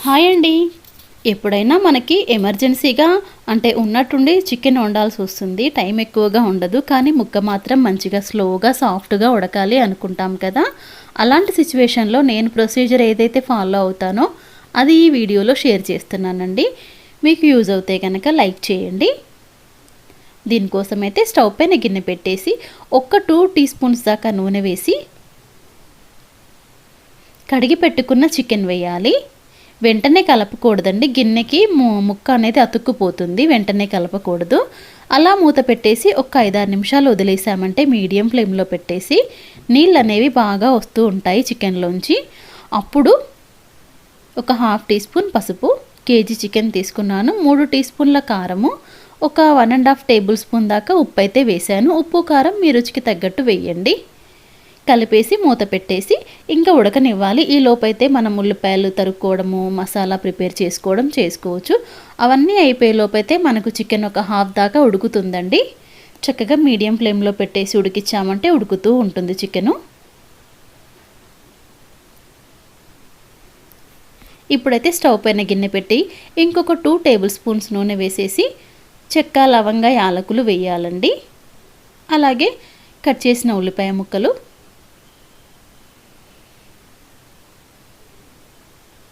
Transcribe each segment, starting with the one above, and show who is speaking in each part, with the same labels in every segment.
Speaker 1: Hi అండి. ఎప్పుడైనా మనకి ఎమర్జెన్సీగా అంటే ఉన్నట్టుండి చికెన్ వండాల్సి వస్తుంది. టైం ఎక్కువగా ఉండదు. కానీ ముక్క మాత్రం మంచిగా స్లోగా, సాఫ్ట్‌గా ఉడకాలి అనుకుంటాం కదా! అలాంటి సిట్యుయేషన్‌లో నేను ప్రొసీజర్ ఏదైతే ఫాలో అవుతానో అది ఈ వీడియోలో షేర్ చేస్తున్నానండి. మీకు యూజ్ అవుతే గనక లైక్ చేయండి. దీనికోసమైతే స్టవ్ పైన గిన్నె పెట్టేసి ఒక 2 టీ స్పూన్స్ దాకా నూనె వేసి కడిగి పెట్టుకున్న చికెన్ వేయాలి. వెంటనే కలపకూడదండి. గిన్నెకి ముక్క అనేది అతుక్కుపోతుంది. వెంటనే కలపకూడదు. అలా మూత పెట్టేసి ఒక 5-6 నిమిషాలు వదిలేసామంటే మీడియం ఫ్లేమ్‌లో పెట్టేసి నీళ్ళనేవి బాగా వస్తూ ఉంటాయి చికెన్‌లోంచి. అప్పుడు ఒక హాఫ్ టీ స్పూన్ పసుపు, కేజీ చికెన్ తీసుకున్నాను. 3 టీ స్పూన్ల కారము, ఒక 1 ½ టేబుల్ స్పూన్ దాకా ఉప్పైతే వేశాను. ఉప్పు, కారం మీ రుచికి తగ్గట్టు వేయండి. కలిపేసి మూత పెట్టేసి ఇంకా ఉడకనివ్వాలి. ఈ లోపైతే మనం ఉల్లిపాయలు తరుక్కోవడము, మసాలా ప్రిపేర్ చేసుకోవచ్చు. అవన్నీ అయిపోయే లోపైతే మనకు చికెన్ ఒక హాఫ్ దాకా ఉడుకుతుందండి. చక్కగా మీడియం ఫ్లేమ్‌లో పెట్టేసి ఉడికిచ్చామంటే ఉడుకుతూ ఉంటుంది చికెను. ఇప్పుడైతే స్టవ్ పైన గిన్నె పెట్టి ఇంకొక 2 టేబుల్ స్పూన్స్ నూనె వేసేసి చెక్క, లవంగ, యాలకులు వేయాలండి. అలాగే కట్ చేసిన ఉల్లిపాయ ముక్కలు,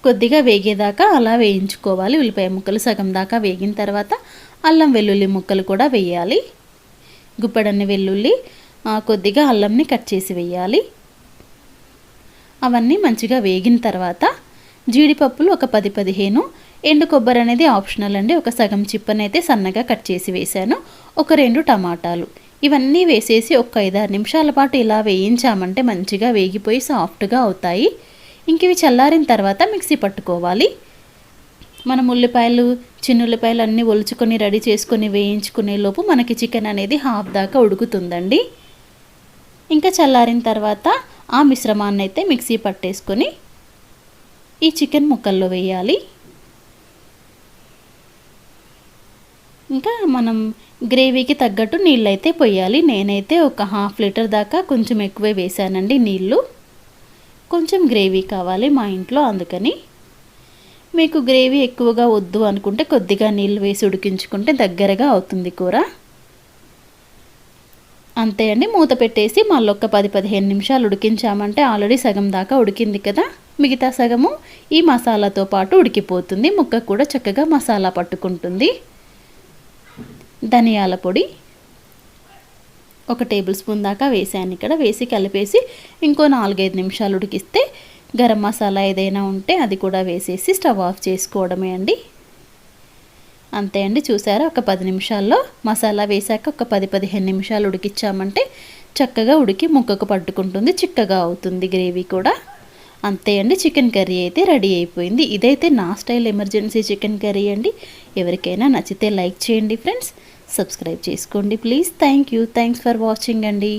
Speaker 1: కొద్దిగా వేగేదాకా అలా వేయించుకోవాలి. ఉల్లిపాయ ముక్కలు సగం దాకా వేగిన తర్వాత అల్లం వెల్లుల్లి ముక్కలు కూడా వేయాలి. గుప్పెడన్ని వెల్లుల్లి, కొద్దిగా అల్లంని కట్ చేసి వేయాలి. అవన్నీ మంచిగా వేగిన తర్వాత జీడిపప్పులు ఒక 10-15, ఎండు కొబ్బరి అనేది ఆప్షనల్ అండి. ఒక సగం చిప్పనైతే సన్నగా కట్ చేసి వేశాను. ఒక 2 టమాటాలు, ఇవన్నీ వేసేసి ఒక 5-6 నిమిషాల పాటు ఇలా వేయించామంటే మంచిగా వేగిపోయి సాఫ్ట్గా అవుతాయి. ఇంక ఇవి చల్లారిన తర్వాత మిక్సీ పట్టుకోవాలి. మనం ఉల్లిపాయలు, చిన్నుల్లిపాయలు అన్నీ ఒలుచుకొని రెడీ చేసుకొని వేయించుకునే లోపు మనకి చికెన్ అనేది హాఫ్ దాకా ఉడుకుతుందండి. ఇంకా చల్లారిన తర్వాత ఆ మిశ్రమాన్ని అయితే మిక్సీ పట్టేసుకొని ఈ చికెన్ ముక్కల్లో వేయాలి. ఇంకా మనం గ్రేవీకి తగ్గట్టు నీళ్ళైతే పోయాలి. నేనైతే ఒక హాఫ్ లీటర్ దాకా కొంచెం ఎక్కువే వేశానండి నీళ్ళు. కొంచెం గ్రేవీ కావాలి మా ఇంట్లో, అందుకని. మీకు గ్రేవీ ఎక్కువగా వద్దు అనుకుంటే కొద్దిగా నీళ్ళు వేసి ఉడికించుకుంటే దగ్గరగా అవుతుంది కూర. అంతే అండి. మూత పెట్టేసి మళ్ళీ ఒక 10-15 నిమిషాలు ఉడికించామంటే ఆల్రెడీ సగం దాకా ఉడికింది కదా, మిగతా సగము ఈ మసాలాతో పాటు ఉడికిపోతుంది. ముక్క కూడా చక్కగా మసాలా పట్టుకుంటుంది. ధనియాల పొడి ఒక టేబుల్ స్పూన్ దాకా వేసాను ఇక్కడ. వేసి కలిపేసి ఇంకో 4-5 నిమిషాలు ఉడికిస్తే గరం మసాలా ఏదైనా ఉంటే అది కూడా వేసేసి స్టవ్ ఆఫ్ చేసుకోవడమే అండి. అంతే అండి. చూసారా, ఒక 10 నిమిషాల్లో మసాలా వేసాక ఒక 10-15 నిమిషాలు ఉడికిచ్చామంటే చక్కగా ఉడికి ముక్కకు పట్టుకుంటుంది, చిక్కగా అవుతుంది గ్రేవీ కూడా. అంతే అండి. చికెన్ కర్రీ అయితే రెడీ అయిపోయింది. ఇదైతే నా స్టైల్ ఎమర్జెన్సీ చికెన్ కర్రీ అండి. ఎవరికైనా నచ్చితే లైక్ చేయండి ఫ్రెండ్స్, సబ్స్క్రైబ్ చేసుకోండి ప్లీజ్. థ్యాంక్స్ ఫర్ వాచింగ్ అండి.